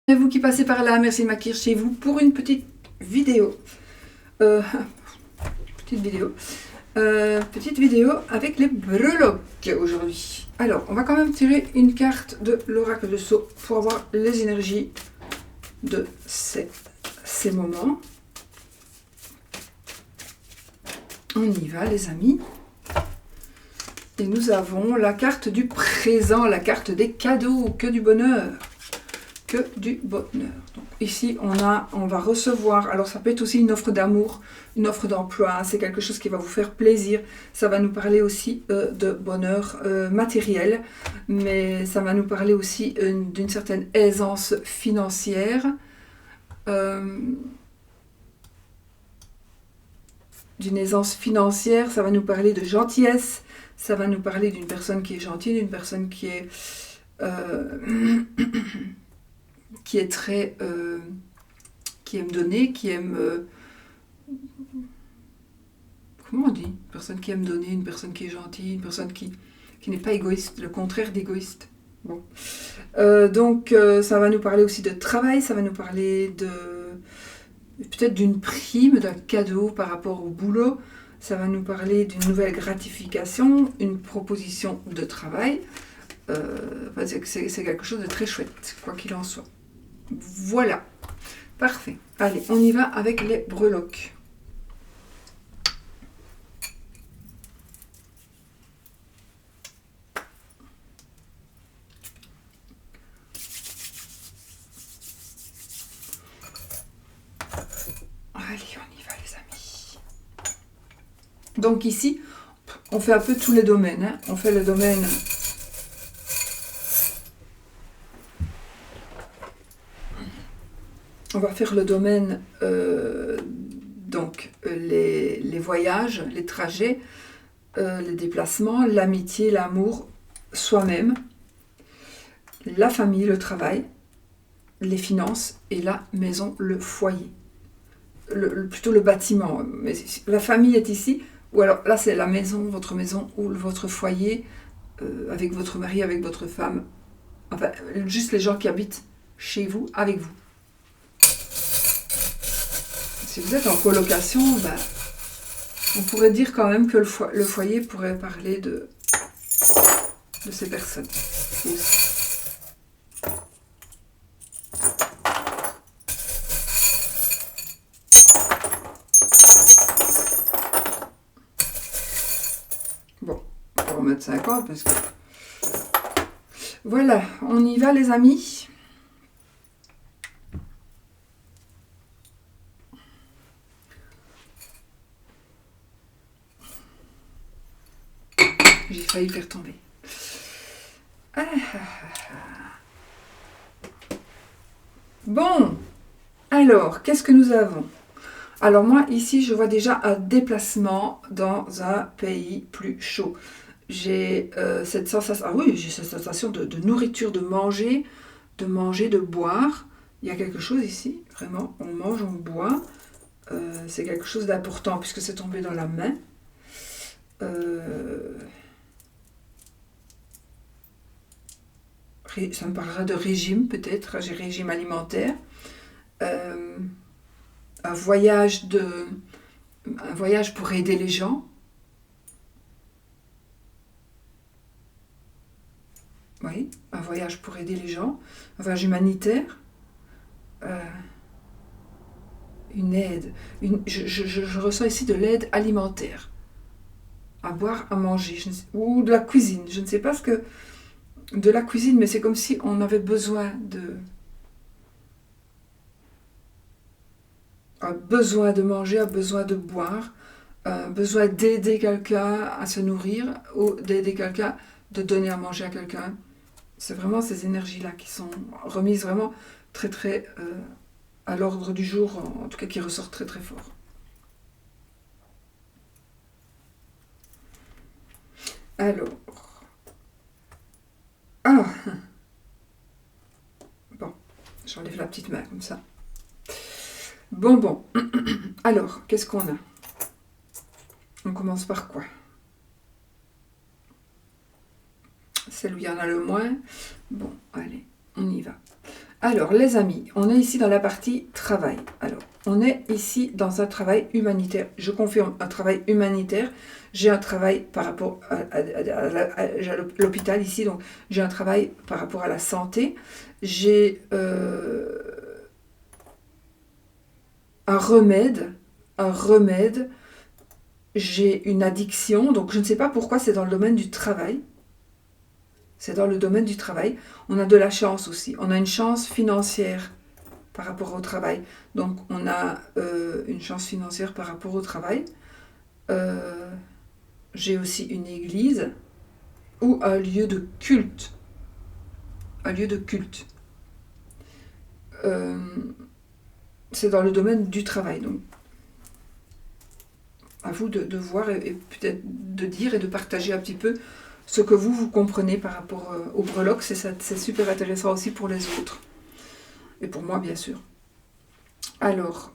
Et vous qui passez par là, merci de m'accueillir chez vous pour une petite vidéo. Petite vidéo avec les breloques aujourd'hui. Alors, on va quand même tirer une carte de l'oracle de Sceaux pour avoir les énergies de ces moments. On y va, les amis. Et nous avons la carte du présent, la carte des cadeaux, que du bonheur. Que du bonheur. Donc ici, on va recevoir, alors ça peut être aussi une offre d'amour, une offre d'emploi, c'est quelque chose qui va vous faire plaisir. Ça va nous parler aussi de bonheur matériel, mais ça va nous parler aussi d'une certaine aisance financière. D'une aisance financière, ça va nous parler de gentillesse, ça va nous parler d'une personne qui est gentille, d'une personne qui est très qui aime donner, qui aime comment on dit, une personne qui aime donner, une personne qui est gentille, une personne qui n'est pas égoïste, le contraire d'égoïste. Bon. Donc ça va nous parler aussi de travail, ça va nous parler de peut-être d'une prime, d'un cadeau par rapport au boulot, ça va nous parler d'une nouvelle gratification, une proposition de travail. C'est quelque chose de très chouette, quoi qu'il en soit. Voilà, parfait. Allez, on y va avec les breloques. Allez, on y va, les amis. Donc ici, on fait un peu tous les domaines. Hein. On fait le domaine... On va faire le domaine, donc les voyages, les trajets, les déplacements, l'amitié, l'amour, soi-même, la famille, le travail, les finances et la maison, le foyer. Plutôt le bâtiment. Mais la famille est ici, ou alors là c'est la maison ou votre foyer, avec votre mari, avec votre femme, enfin juste les gens qui habitent chez vous, avec vous. Si vous êtes en colocation, ben, on pourrait dire quand même que le foyer pourrait parler de ces personnes. Bon, on va remettre 50 parce que... Voilà, on y va les amis. J'ai failli faire tomber. Bon, alors, qu'est-ce que nous avons? Alors moi, ici, je vois déjà un déplacement dans un pays plus chaud. J'ai cette sensation, j'ai cette sensation de nourriture, de manger, de boire. Il y a quelque chose ici, vraiment, on mange, on boit. C'est quelque chose d'important puisque c'est tombé dans la main. Ça me parlera de régime peut-être, régime alimentaire. Un voyage pour aider les gens. Oui, un voyage pour aider les gens. Un voyage humanitaire. Une aide. Je ressens ici de l'aide alimentaire. À boire, à manger. Ou de la cuisine. Je ne sais pas ce que... De la cuisine, mais c'est comme si on avait besoin de... A besoin de manger, a besoin de boire, besoin d'aider quelqu'un à se nourrir ou d'aider quelqu'un, de donner à manger à quelqu'un. C'est vraiment ces énergies-là qui sont remises vraiment très très à l'ordre du jour, en tout cas qui ressortent très très fort. Alors... Ah bon, j'enlève la petite main comme ça. Bon. Alors, qu'est-ce qu'on a? On commence par quoi? Celle où il y en a le moins. Bon, allez, on y va. Alors, les amis, on est ici dans la partie travail. Alors, on est ici dans un travail humanitaire. Je confirme un travail humanitaire. J'ai un travail par rapport à l'hôpital ici, donc j'ai un travail par rapport à la santé. J'ai un remède, j'ai une addiction, donc je ne sais pas pourquoi c'est dans le domaine du travail. C'est dans le domaine du travail. On a de la chance aussi. On a une chance financière par rapport au travail. Donc on a une chance financière par rapport au travail. Euh, j'ai aussi une église ou un lieu de culte. Un lieu de culte. Euh, c'est dans le domaine du travail. Donc à vous de voir et peut-être de dire et de partager un petit peu ce que vous comprenez par rapport au breloque. C'est super intéressant aussi pour les autres. Et pour moi, bien sûr. Alors,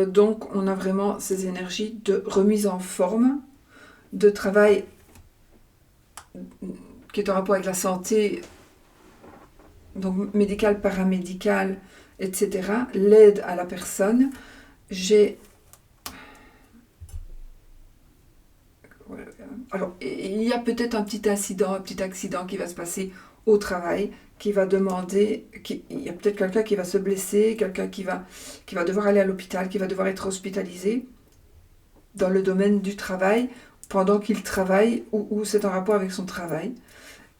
donc, on a vraiment ces énergies de remise en forme, de travail qui est en rapport avec la santé, donc médicale, paramédicale, etc. L'aide à la personne. J'ai... Alors, il y a peut-être un petit accident qui va se passer au travail, qui va demander... il y a peut-être quelqu'un qui va se blesser, quelqu'un qui va devoir aller à l'hôpital, qui va devoir être hospitalisé dans le domaine du travail, pendant qu'il travaille, ou c'est en rapport avec son travail.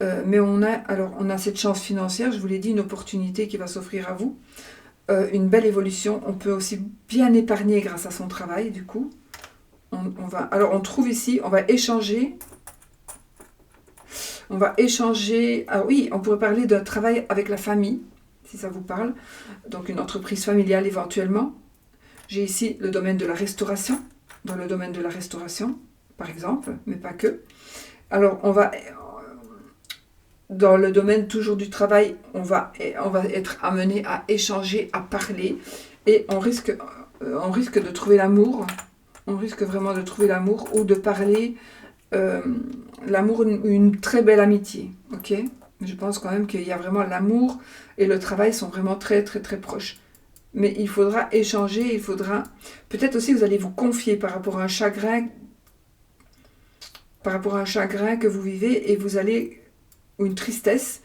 Mais on a cette chance financière, je vous l'ai dit, une opportunité qui va s'offrir à vous, une belle évolution. On peut aussi bien épargner grâce à son travail, du coup. On trouve ici, on va échanger. Ah oui, on pourrait parler d'un travail avec la famille, si ça vous parle. Donc une entreprise familiale éventuellement. J'ai ici le domaine de la restauration, dans le domaine de la restauration, par exemple, mais pas que. Alors, dans le domaine toujours du travail, on va être amené à échanger, à parler, et on risque de trouver l'amour. On risque vraiment de trouver l'amour ou de parler l'amour, une très belle amitié. Ok ? Je pense quand même qu'il y a vraiment l'amour et le travail sont vraiment très très très proches. Mais il faudra échanger, peut-être aussi vous allez vous confier par rapport à un chagrin que vous vivez et ou une tristesse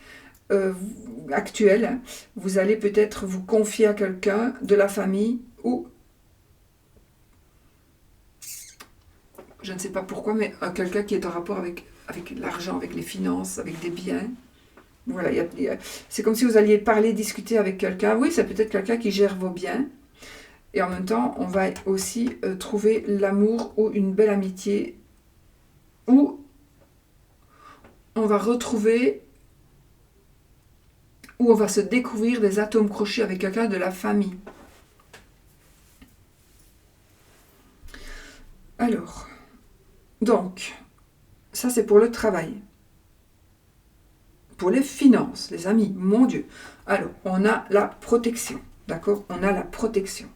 actuelle, vous allez peut-être vous confier à quelqu'un de la famille ou je ne sais pas pourquoi, mais à quelqu'un qui est en rapport avec l'argent, avec les finances, avec des biens. Voilà, c'est comme si vous alliez parler, discuter avec quelqu'un. Oui, c'est peut-être quelqu'un qui gère vos biens. Et en même temps, on va aussi trouver l'amour ou une belle amitié. Ou on va retrouver, ou on va se découvrir des atomes crochus avec quelqu'un de la famille. Alors, donc, ça c'est pour le travail. Pour les finances, les amis, mon Dieu. Alors, on a la protection, d'accord ? On a la protection.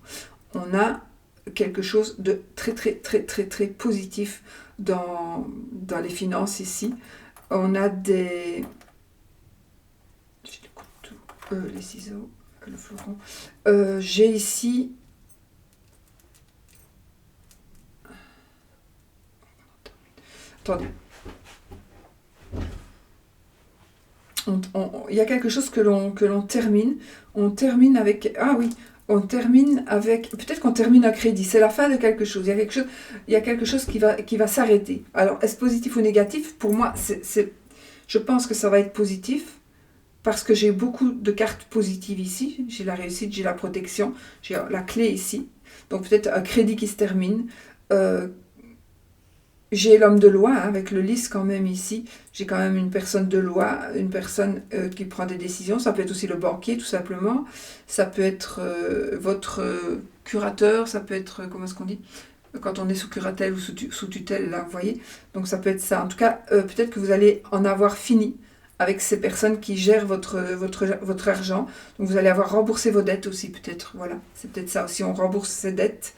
On a quelque chose de très, très, très, très, très positif dans les finances ici. On a des... J'ai le couteau, les ciseaux, le fleuron. J'ai ici... Attendez. Il y a quelque chose que l'on termine. On termine avec... Ah oui, on termine avec... Peut-être qu'on termine un crédit. C'est la fin de quelque chose. Il y a quelque chose qui va s'arrêter. Alors, est-ce positif ou négatif ? Pour moi, je pense que ça va être positif parce que j'ai beaucoup de cartes positives ici. J'ai la réussite, j'ai la protection, j'ai la clé ici. Donc, peut-être un crédit qui se termine. J'ai l'homme de loi, avec le lys quand même ici. J'ai quand même une personne de loi, une personne qui prend des décisions. Ça peut être aussi le banquier, tout simplement. Ça peut être votre curateur, ça peut être, comment est-ce qu'on dit ? Quand on est sous curatelle ou sous tutelle, là, vous voyez. Donc ça peut être ça. En tout cas, peut-être que vous allez en avoir fini avec ces personnes qui gèrent votre argent. Donc vous allez avoir remboursé vos dettes aussi, peut-être. Voilà, c'est peut-être ça aussi. On rembourse ses dettes.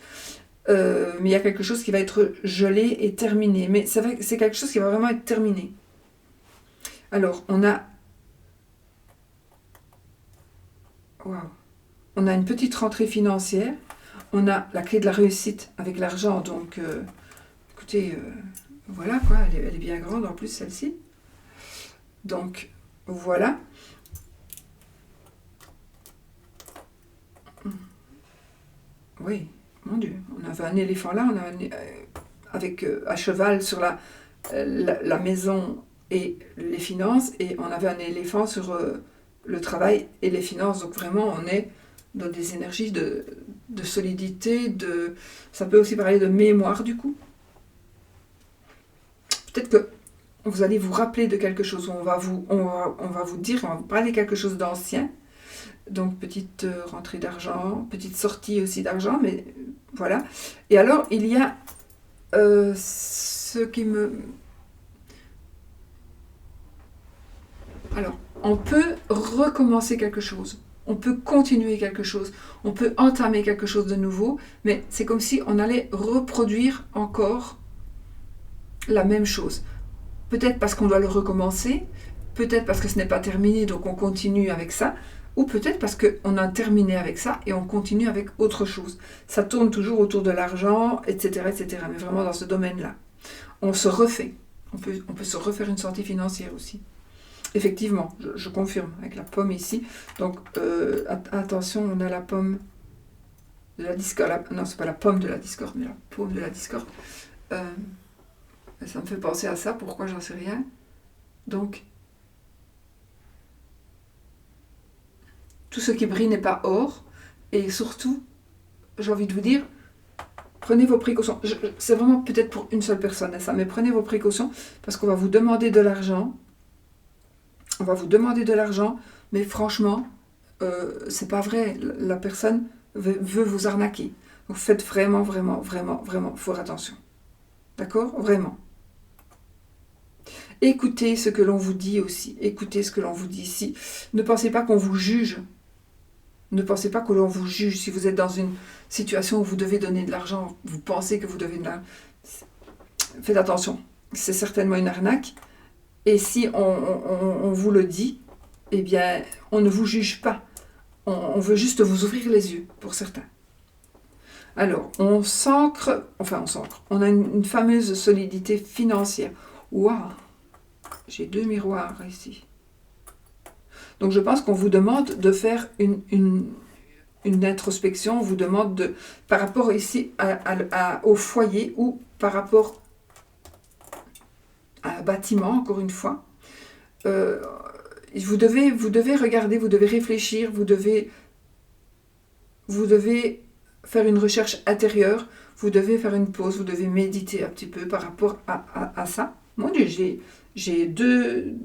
Mais il y a quelque chose qui va être gelé et terminé. Mais c'est quelque chose qui va vraiment être terminé. Alors, on a... Waouh. On a une petite rentrée financière. On a la clé de la réussite avec l'argent. Donc, écoutez, voilà quoi. Elle est bien grande en plus, celle-ci. Donc, voilà. Oui, mon Dieu. On avait un éléphant là. On a avec à cheval sur la maison et les finances. Et on avait un éléphant sur le travail et les finances. Donc, vraiment, on est dans des énergies de solidité. Ça peut aussi parler de mémoire, du coup. Peut-être que vous allez vous rappeler de quelque chose, on va vous dire, on va vous parler de quelque chose d'ancien. Donc, petite rentrée d'argent, petite sortie aussi d'argent, mais voilà. Et alors, il y a ce qui me... Alors, on peut recommencer quelque chose, on peut continuer quelque chose, on peut entamer quelque chose de nouveau, mais c'est comme si on allait reproduire encore la même chose. Peut-être parce qu'on doit le recommencer, peut-être parce que ce n'est pas terminé, donc on continue avec ça, ou peut-être parce qu'on a terminé avec ça et on continue avec autre chose. Ça tourne toujours autour de l'argent, etc., etc., mais vraiment dans ce domaine-là. On se refait. On peut se refaire une santé financière aussi. Effectivement, je confirme, avec la pomme ici. Donc, attention, on a la pomme de la discorde. Non, c'est pas la pomme de la discorde, mais la paume de la discorde. Ça me fait penser à ça, pourquoi j'en sais rien. Donc, tout ce qui brille n'est pas or. Et surtout, j'ai envie de vous dire, prenez vos précautions. C'est vraiment peut-être pour une seule personne, ça, mais prenez vos précautions parce qu'on va vous demander de l'argent. On va vous demander de l'argent, mais franchement, c'est pas vrai. La personne veut vous arnaquer. Donc faites vraiment, vraiment, vraiment, vraiment fort attention. D'accord? Vraiment. Écoutez ce que l'on vous dit aussi. Écoutez ce que l'on vous dit ici. Ne pensez pas qu'on vous juge. Ne pensez pas que l'on vous juge. Si vous êtes dans une situation où vous devez donner de l'argent, vous pensez que vous devez de l'argent, faites attention. C'est certainement une arnaque. Et si on vous le dit, eh bien, on ne vous juge pas. On veut juste vous ouvrir les yeux, pour certains. Alors, on s'ancre. On a une fameuse solidité financière. Waouh! J'ai 2 miroirs ici. Donc je pense qu'on vous demande de faire une introspection, on vous demande par rapport ici au foyer ou par rapport à un bâtiment, encore une fois. Vous devez regarder, vous devez réfléchir, vous devez faire une recherche intérieure, vous devez faire une pause, vous devez méditer un petit peu par rapport à ça. Mon Dieu, j'ai deux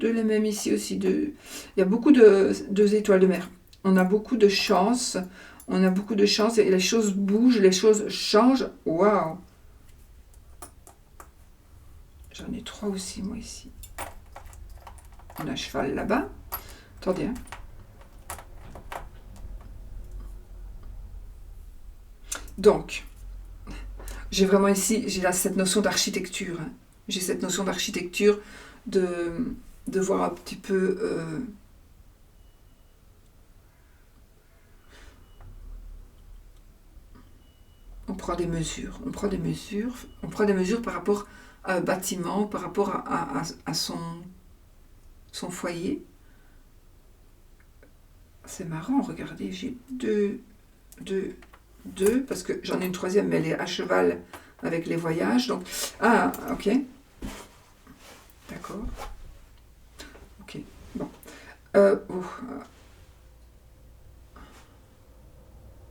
les mêmes ici aussi. Il y a beaucoup de 2 étoiles de mer. On a beaucoup de chance. On a beaucoup de chance et les choses bougent, les choses changent. Waouh! J'en ai 3 aussi, moi, ici. On a un cheval là-bas. Attendez, hein. Donc, j'ai vraiment ici, j'ai là cette notion d'architecture. Hein. J'ai cette notion d'architecture de voir un petit peu... on prend des mesures par rapport à un bâtiment, par rapport à son foyer. C'est marrant, regardez, j'ai deux, parce que j'en ai une troisième, mais elle est à cheval avec les voyages. Donc, ok. D'accord. Ok, bon.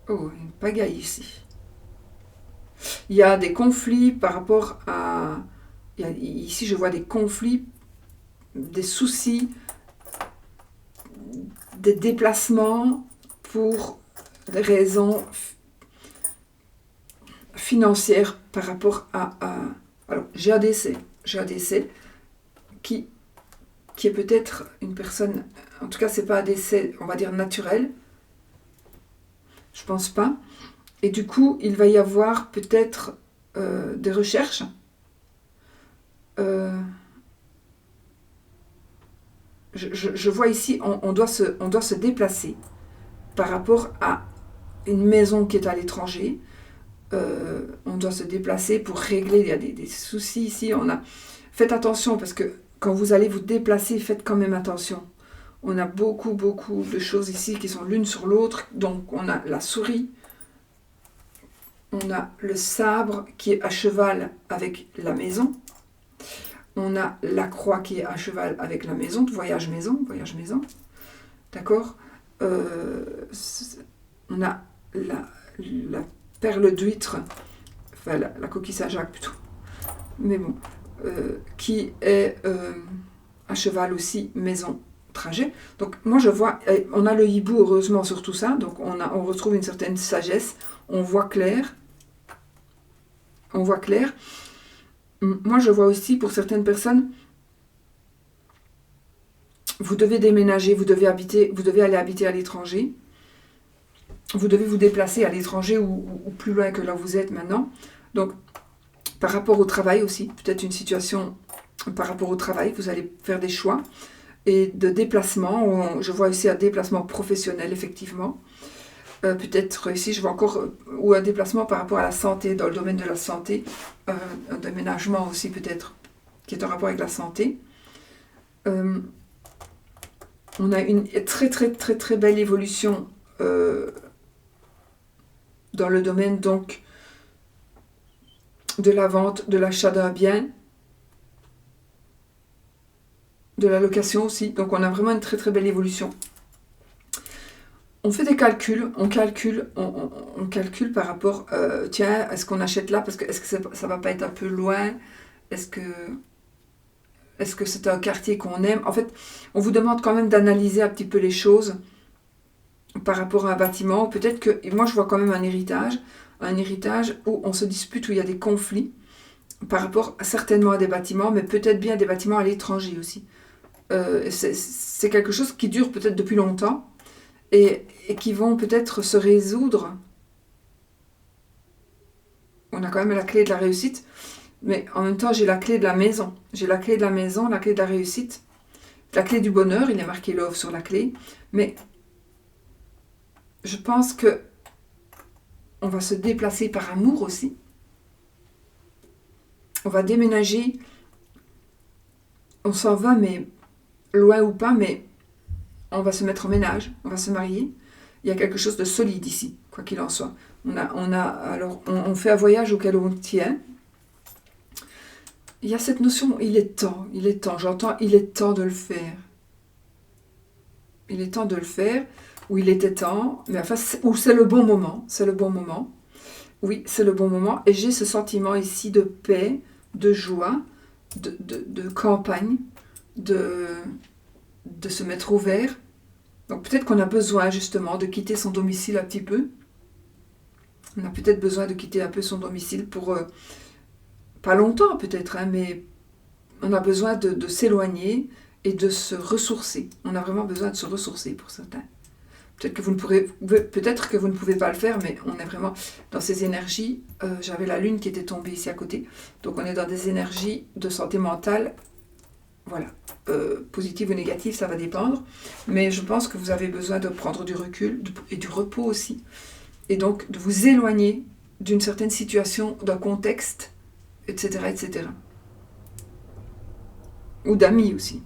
Une pagaille ici. Il y a des conflits par rapport à... Ici, je vois des conflits, des soucis, des déplacements pour des raisons financières par rapport à alors, j'ai un décès qui est peut-être une personne... En tout cas, c'est pas un décès, on va dire, naturel. Je pense pas. Et du coup, il va y avoir peut-être des recherches. Je vois ici, on doit se déplacer. par rapport à une maison qui est à l'étranger. On doit se déplacer pour régler, il y a des soucis ici. Faites attention parce que quand vous allez vous déplacer, faites quand même attention. On a beaucoup de choses ici qui sont l'une sur l'autre. Donc on a la souris, on a le sabre qui est à cheval avec la maison. On a la croix qui est à cheval avec la maison, voyage maison. D'accord. On a la perle d'huître, enfin la coquille Saint-Jacques plutôt, mais bon, qui est à cheval aussi, maison, trajet. Donc moi je vois, on a le hibou heureusement sur tout ça, donc on retrouve une certaine sagesse, on voit clair. Moi je vois aussi pour certaines personnes, vous devez déménager, vous devez aller habiter à l'étranger. Vous devez vous déplacer à l'étranger ou plus loin que là où vous êtes maintenant. Donc, par rapport au travail aussi, peut-être une situation par rapport au travail, vous allez faire des choix. Et de déplacement, je vois aussi un déplacement professionnel, effectivement. Peut-être ici, je vois encore, ou un déplacement par rapport à la santé, dans le domaine de la santé. Un déménagement aussi, peut-être, qui est en rapport avec la santé. On a une très belle évolution dans le domaine donc de la vente, de l'achat d'un bien, de la location aussi. Donc on a vraiment une très belle évolution. On fait des calculs, on calcule par rapport, tiens, est-ce qu'on achète là parce que est-ce que ça va pas être un peu loin? Est-ce que c'est un quartier qu'on aime? En fait, on vous demande quand même d'analyser un petit peu les choses par rapport à un bâtiment. Peut-être que, moi je vois quand même un héritage où on se dispute, où il y a des conflits par rapport certainement à des bâtiments, mais peut-être bien des bâtiments à l'étranger aussi. C'est quelque chose qui dure peut-être depuis longtemps et qui vont peut-être se résoudre. On a quand même la clé de la réussite, mais en même temps j'ai la clé de la maison. J'ai la clé de la maison, la clé de la réussite, la clé du bonheur, il est marqué love sur la clé, mais je pense que on va se déplacer par amour aussi. On va déménager. On s'en va, mais loin ou pas, mais on va se mettre en ménage, on va se marier. Il y a quelque chose de solide ici, quoi qu'il en soit. On fait un voyage auquel on tient. Il y a cette notion, il est temps, j'entends, il est temps de le faire. Il est temps de le faire, ou il était temps, mais enfin, ou c'est le bon moment, Oui, c'est le bon moment, et j'ai ce sentiment ici de paix, de joie, de campagne, de se mettre au vert. Donc peut-être qu'on a besoin justement de quitter son domicile un petit peu. On a peut-être besoin de quitter un peu son domicile pour, pas longtemps peut-être, hein, mais on a besoin de s'éloigner et de se ressourcer. On a vraiment besoin de se ressourcer pour certains. Peut-être que vous ne pouvez pas le faire, mais on est vraiment dans ces énergies. J'avais la lune qui était tombée ici à côté. Donc on est dans des énergies de santé mentale. Voilà. Positive ou négative, ça va dépendre. Mais je pense que vous avez besoin de prendre du recul et du repos aussi. Et donc de vous éloigner d'une certaine situation, d'un contexte, etc. Ou d'amis aussi.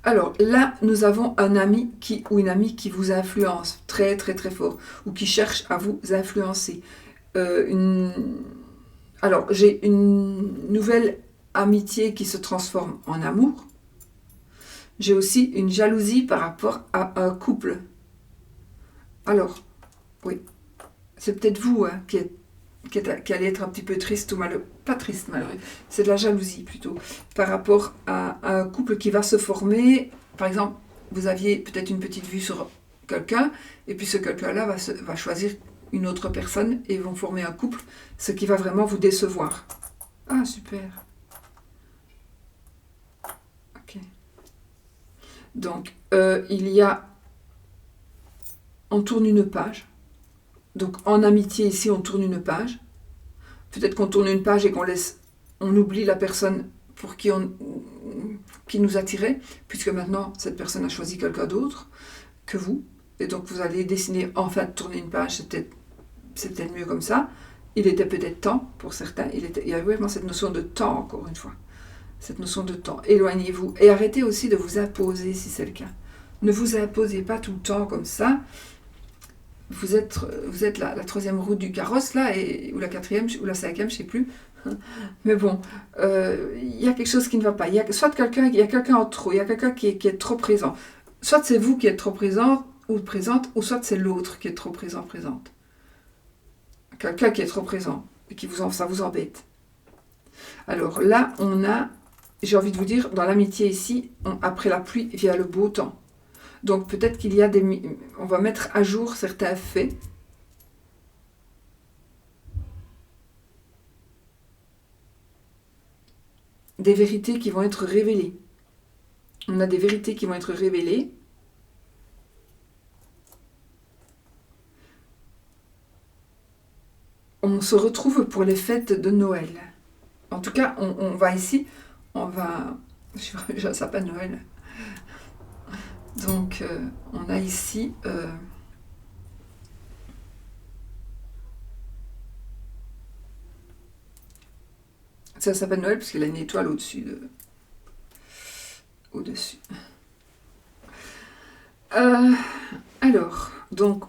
Alors là, nous avons un ami ou une amie qui vous influence très fort, ou qui cherche à vous influencer. Alors, j'ai une nouvelle amitié qui se transforme en amour. J'ai aussi une jalousie par rapport à un couple. Alors, oui, c'est peut-être vous hein, qui allez être un petit peu triste ou malheureux. Pas triste, malheureux. C'est de la jalousie plutôt. Par rapport à un couple qui va se former. Par exemple, vous aviez peut-être une petite vue sur quelqu'un, et puis ce quelqu'un-là va choisir une autre personne et vont former un couple, ce qui va vraiment vous décevoir. Ah, super. Ok. Donc, il y a... On tourne une page. Donc, en amitié, ici, on tourne une page. Peut-être qu'on tourne une page et on oublie la personne pour qui nous attirait, puisque maintenant cette personne a choisi quelqu'un d'autre que vous, et donc vous allez décider enfin de tourner une page, c'est peut-être mieux comme ça. Il était peut-être temps pour certains, il y a vraiment cette notion de temps, encore une fois, cette notion de temps. Éloignez-vous et arrêtez aussi de vous imposer si c'est le cas. Ne vous imposez pas tout le temps comme ça. Vous êtes la troisième roue du carrosse là, ou la quatrième ou la cinquième, je ne sais plus. Mais bon, il y a quelque chose qui ne va pas. Il y a quelqu'un en trop, il y a quelqu'un qui est trop présent. Soit c'est vous qui êtes trop présent ou présente, ou soit c'est l'autre qui est trop présente. Quelqu'un qui est trop présent et ça vous embête. Alors là, j'ai envie de vous dire, dans l'amitié ici, après la pluie vient le beau temps. Donc peut-être qu'il y a on va mettre à jour certains faits. Des vérités qui vont être révélées. On a des vérités qui vont être révélées. On se retrouve pour les fêtes de Noël. En tout cas, on va ici, j'ai un sapin de Noël. Donc, on a ici c'est un sapin de Noël parce qu'il a une étoile au-dessus. Alors, donc,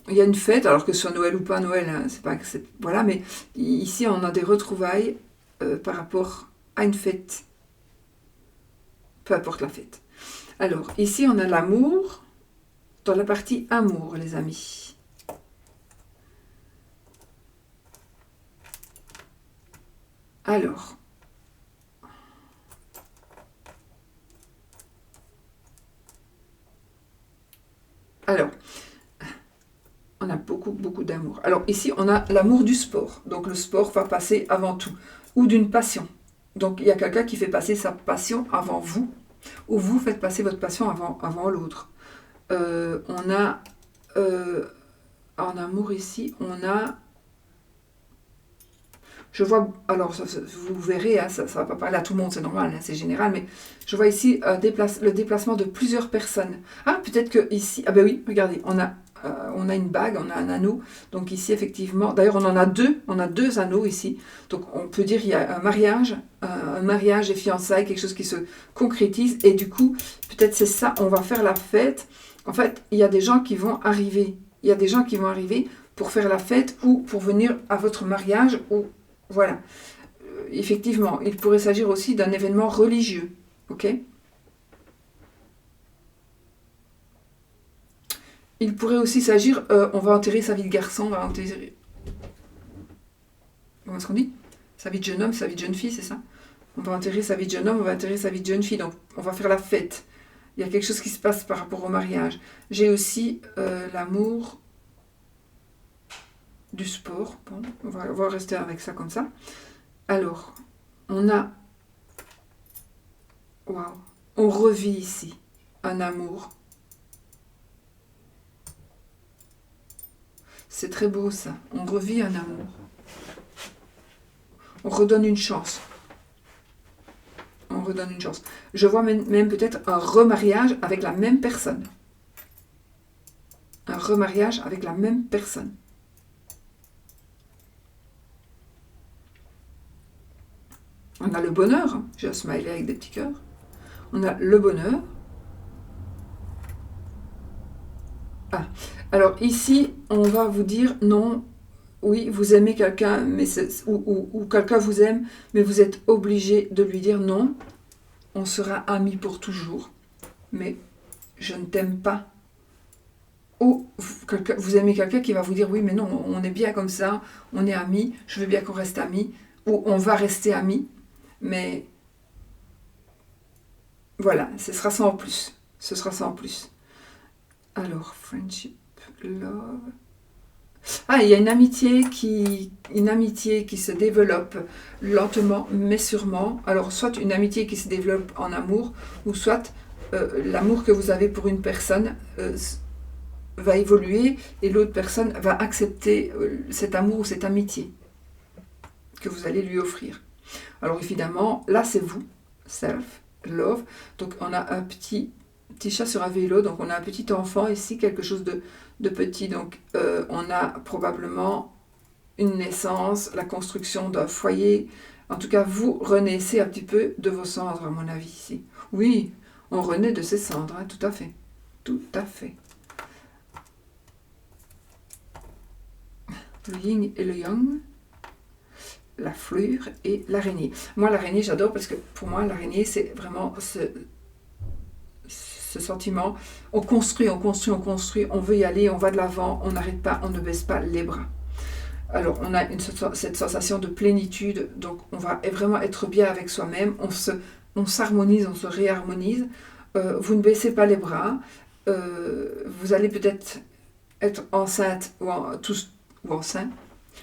il y a une fête, alors que ce soit Noël ou pas Noël, hein, voilà, mais ici, on a des retrouvailles par rapport à une fête. Peu importe la fête. Alors, ici, on a l'amour, dans la partie amour, les amis. Alors, on a beaucoup d'amour. Alors, ici, on a l'amour du sport. Donc, le sport va passer avant tout. Ou d'une passion. Donc, il y a quelqu'un qui fait passer sa passion avant vous. Ou vous faites passer votre passion avant l'autre. On a en amour ici, on a, je vois, alors vous verrez, hein, ça va pas parler à tout le monde, c'est normal, hein, c'est général, mais je vois ici le déplacement de plusieurs personnes. Ah, peut-être que ici, ah ben oui, regardez, on a une bague, on a un anneau, donc ici effectivement, d'ailleurs on a deux anneaux ici, donc on peut dire qu'il y a un mariage et fiançailles, quelque chose qui se concrétise, et du coup, peut-être c'est ça, on va faire la fête. En fait, il y a des gens qui vont arriver, pour faire la fête ou pour venir à votre mariage, ou voilà. Effectivement, il pourrait s'agir aussi d'un événement religieux, ok ? Il pourrait aussi s'agir, on va enterrer sa vie de garçon, on va enterrer... Comment est-ce qu'on dit ? Sa vie de jeune homme, sa vie de jeune fille, c'est ça ? On va enterrer sa vie de jeune homme, on va enterrer sa vie de jeune fille, donc on va faire la fête. Il y a quelque chose qui se passe par rapport au mariage. J'ai aussi l'amour du sport. Bon, on va rester avec ça comme ça. Alors, on a... Waouh. On revit ici un amour. C'est très beau ça. On revit un amour. On redonne une chance. On redonne une chance. Je vois même peut-être un remariage avec la même personne. Un remariage avec la même personne. On a le bonheur. J'ai un smiley avec des petits cœurs. On a le bonheur. Ah, alors ici, on va vous dire non. Oui, vous aimez quelqu'un, ou quelqu'un vous aime, mais vous êtes obligé de lui dire non. On sera amis pour toujours, mais je ne t'aime pas. Ou vous aimez quelqu'un qui va vous dire oui, mais non, on est bien comme ça, on est amis, je veux bien qu'on reste amis, ou on va rester amis, mais voilà, ce sera ça en plus. Ce sera ça en plus. Alors, friendship, love... Ah, il y a une amitié qui se développe lentement, mais sûrement. Alors, soit une amitié qui se développe en amour, ou soit l'amour que vous avez pour une personne va évoluer et l'autre personne va accepter cet amour ou cette amitié que vous allez lui offrir. Alors évidemment, là c'est vous, self, love. Donc on a un petit chat sur un vélo, donc on a un petit enfant ici, quelque chose de petit. Donc on a probablement une naissance, la construction d'un foyer. En tout cas, vous renaissez un petit peu de vos cendres, à mon avis, ici. Oui, on renaît de ses cendres, hein, tout à fait. Tout à fait. Le yin et le yang, la fleur et l'araignée. Moi, l'araignée, j'adore parce que pour moi, l'araignée, c'est vraiment ce sentiment. On construit, on construit, on construit, on veut y aller, on va de l'avant, on n'arrête pas, on ne baisse pas les bras. Alors, on a cette sensation de plénitude, donc on va vraiment être bien avec soi-même, on s'harmonise, on se réharmonise. Vous ne baissez pas les bras, vous allez peut-être être enceinte ou enceinte,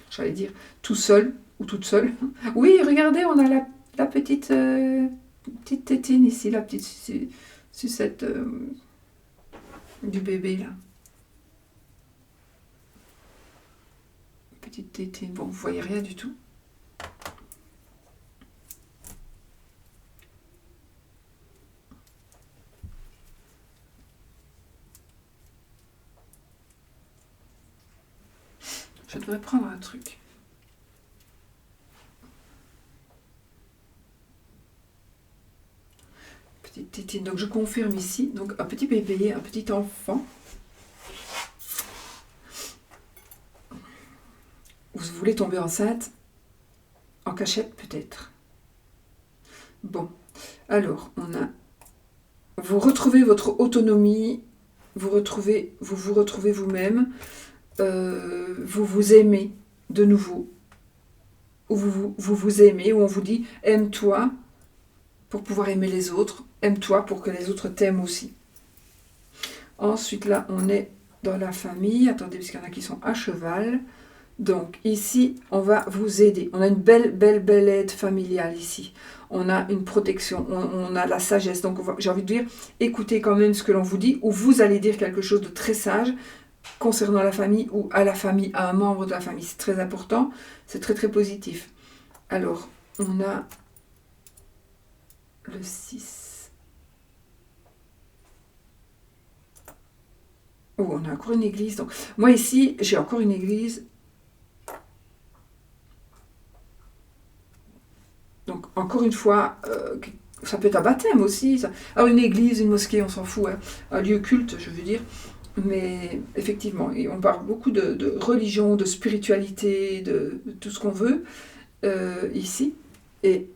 j'allais dire, tout seul ou toute seule. Oui, regardez, on a la petite tétine ici, la petite sucette du bébé là. Petite tétine, bon, vous voyez rien du tout. Je devrais prendre un truc. Petite tétine. Donc je confirme ici. Donc un petit bébé, un petit enfant. Vous voulez tomber enceinte en cachette peut-être. Bon. Alors, on a... Vous retrouvez votre autonomie. Vous vous retrouvez vous-même. Vous vous aimez de nouveau, ou vous aimez, où on vous dit aime-toi pour pouvoir aimer les autres, aime-toi pour que les autres t'aiment aussi. Ensuite là on est dans la famille, attendez parce qu'il y en a qui sont à cheval, donc ici on va vous aider, on a une belle aide familiale ici, on a une protection, on a la sagesse, donc j'ai envie de dire écoutez quand même ce que l'on vous dit, ou vous allez dire quelque chose de très sage concernant la famille ou à la famille, à un membre de la famille. C'est très important, c'est très très positif. Alors, on a le 6. Oh, on a encore une église. Donc, moi ici, j'ai encore une église. Donc, encore une fois, ça peut être un baptême aussi. Ça. Alors, une église, une mosquée, on s'en fout. Hein. Un lieu culte, je veux dire. Mais effectivement, on parle beaucoup de religion, de spiritualité, de tout ce qu'on veut ici. Et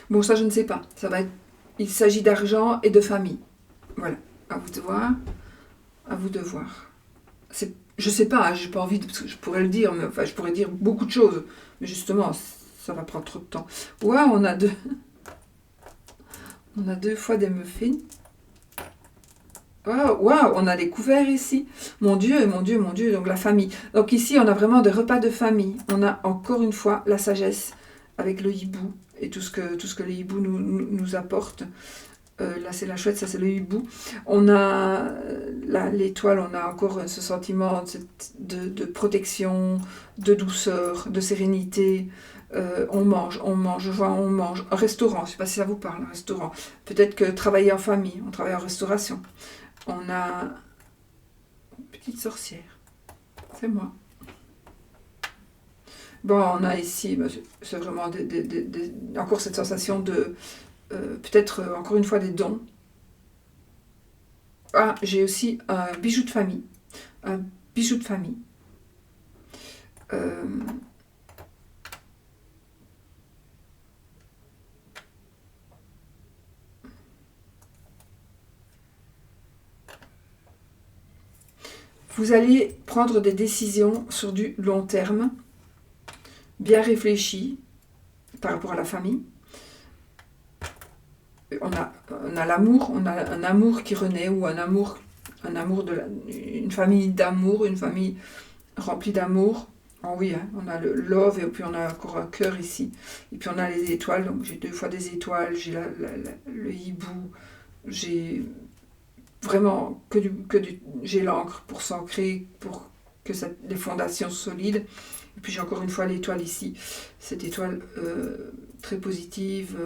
bon, ça je ne sais pas. Ça va être... Il s'agit d'argent et de famille. Voilà. À vous de voir. À vous de voir. Je sais pas, hein, j'ai pas envie de, parce que je pourrais le dire, mais enfin je pourrais dire beaucoup de choses, mais justement ça va prendre trop de temps. Ouais, on a deux fois des muffins. Waouh, on a des couverts ici. Mon Dieu, mon Dieu, mon Dieu, donc la famille. Donc ici on a vraiment des repas de famille. On a encore une fois la sagesse avec le hibou et tout ce que le hibou nous apporte. Là c'est la chouette, ça c'est le hibou. On a l'étoile, on a encore ce sentiment de protection, de douceur, de sérénité. On mange, je vois, on mange. Un restaurant, je ne sais pas si ça vous parle, un restaurant. Peut-être que travailler en famille, on travaille en restauration. On a une petite sorcière, c'est moi. Bon, on a ici, c'est vraiment encore cette sensation de... peut-être encore une fois des dons. Ah, j'ai aussi un bijou de famille. Un bijou de famille. Vous allez prendre des décisions sur du long terme, bien réfléchies par rapport à la famille. On a l'amour, on a un amour qui renaît, ou un amour une famille d'amour, une famille remplie d'amour, Oh oui, hein, on a le love et puis on a encore un cœur ici. Et puis on a les étoiles, donc j'ai 2 fois des étoiles, j'ai le hibou, j'ai vraiment j'ai l'encre pour s'ancrer, pour que les fondations soient solides. Et puis j'ai encore une fois l'étoile ici, cette étoile très positive.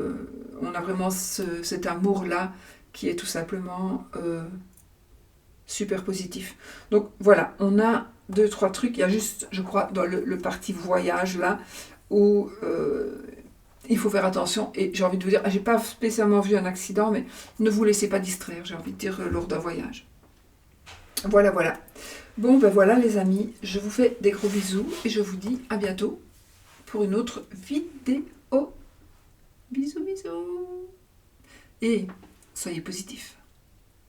On a vraiment cet amour-là qui est tout simplement super positif. Donc voilà, on a 2-3 trucs. Il y a juste, je crois, dans le parti voyage là, où il faut faire attention. Et j'ai envie de vous dire, j'ai pas spécialement vu un accident, mais ne vous laissez pas distraire, j'ai envie de dire, lors d'un voyage. Voilà, voilà. Bon, ben voilà les amis, je vous fais des gros bisous et je vous dis à bientôt pour une autre vidéo. Bisous, bisous. Et soyez positifs.